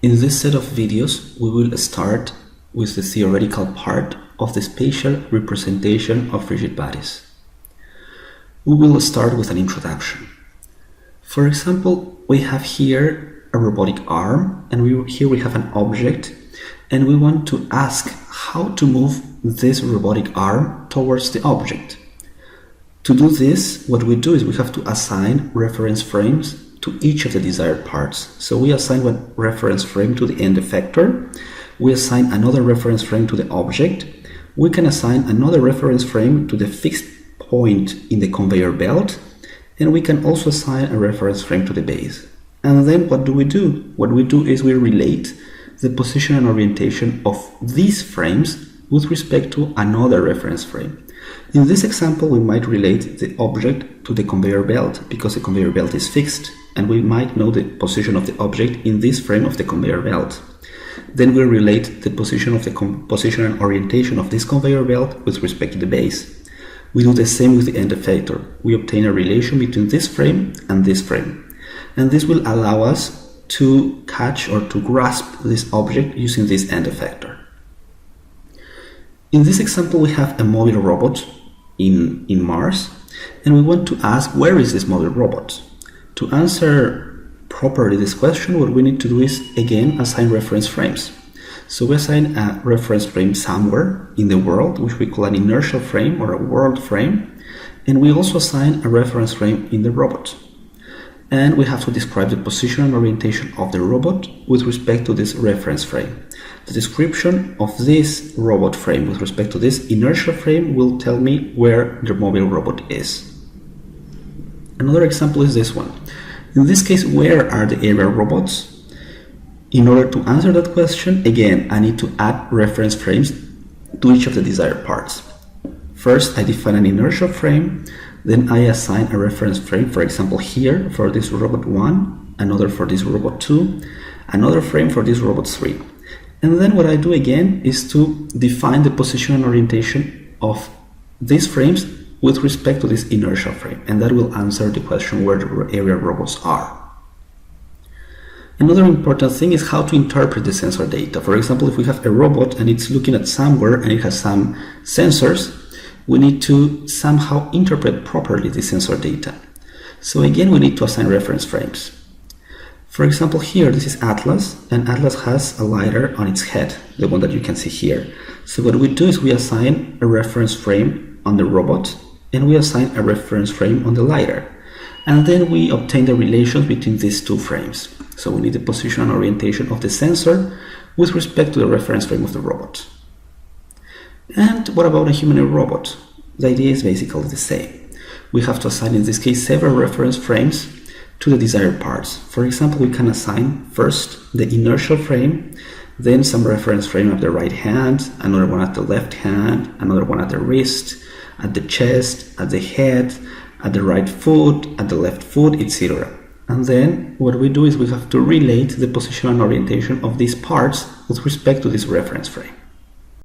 In this set of videos, we will start with the theoretical part of the spatial representation of rigid bodies. We will start with an introduction. For example, we have here a robotic arm, and here we have an object, and we want to ask how to move this robotic arm towards the object. To do this, what we do is we have to assign reference frames to each of the desired parts. So we assign one reference frame to the end effector, we assign another reference frame to the object, we can assign another reference frame to the fixed point in the conveyor belt, and we can also assign a reference frame to the base. And then what do? What we do is we relate the position and orientation of these frames with respect to another reference frame. In this example, we might relate the object to the conveyor belt because the conveyor belt is fixed, and we might know the position of the object in this frame of the conveyor belt. Then we relate the position of the position and orientation of this conveyor belt with respect to the base. We do the same with the end effector. We obtain a relation between this frame and this frame. And this will allow us to catch or to grasp this object using this end effector. In this example, we have a mobile robot in Mars, and we want to ask, where is this mobile robot? To answer properly this question, what we need to do is, again, assign reference frames. So we assign a reference frame somewhere in the world, which we call an inertial frame or a world frame, and we also assign a reference frame in the robot. And we have to describe the position and orientation of the robot with respect to this reference frame. The description of this robot frame with respect to this inertial frame will tell me where the mobile robot is. Another example is this one. In this case, where are the aerial robots? In order to answer that question, again, I need to add reference frames to each of the desired parts. First, I define an inertial frame, then I assign a reference frame, for example here, for this robot 1, another for this robot 2, another frame for this robot 3. And then what I do again is to define the position and orientation of these frames with respect to this inertial frame, and that will answer the question where the aerial robots are. Another important thing is how to interpret the sensor data. For example, if we have a robot and it's looking at somewhere and it has some sensors, we need to somehow interpret properly the sensor data. So again, we need to assign reference frames. For example, here, this is Atlas, and Atlas has a lidar on its head, the one that you can see here. So what we do is we assign a reference frame on the robot, and we assign a reference frame on the lidar. And then we obtain the relations between these two frames. So we need the position and orientation of the sensor with respect to the reference frame of the robot. And what about a humanoid robot? The idea is basically the same. We have to assign, in this case, several reference frames to the desired parts. For example, we can assign first the inertial frame, then some reference frame at the right hand, another one at the left hand, another one at the wrist, at the chest, at the head, at the right foot, at the left foot, etc. And then what we do is we have to relate the position and orientation of these parts with respect to this reference frame.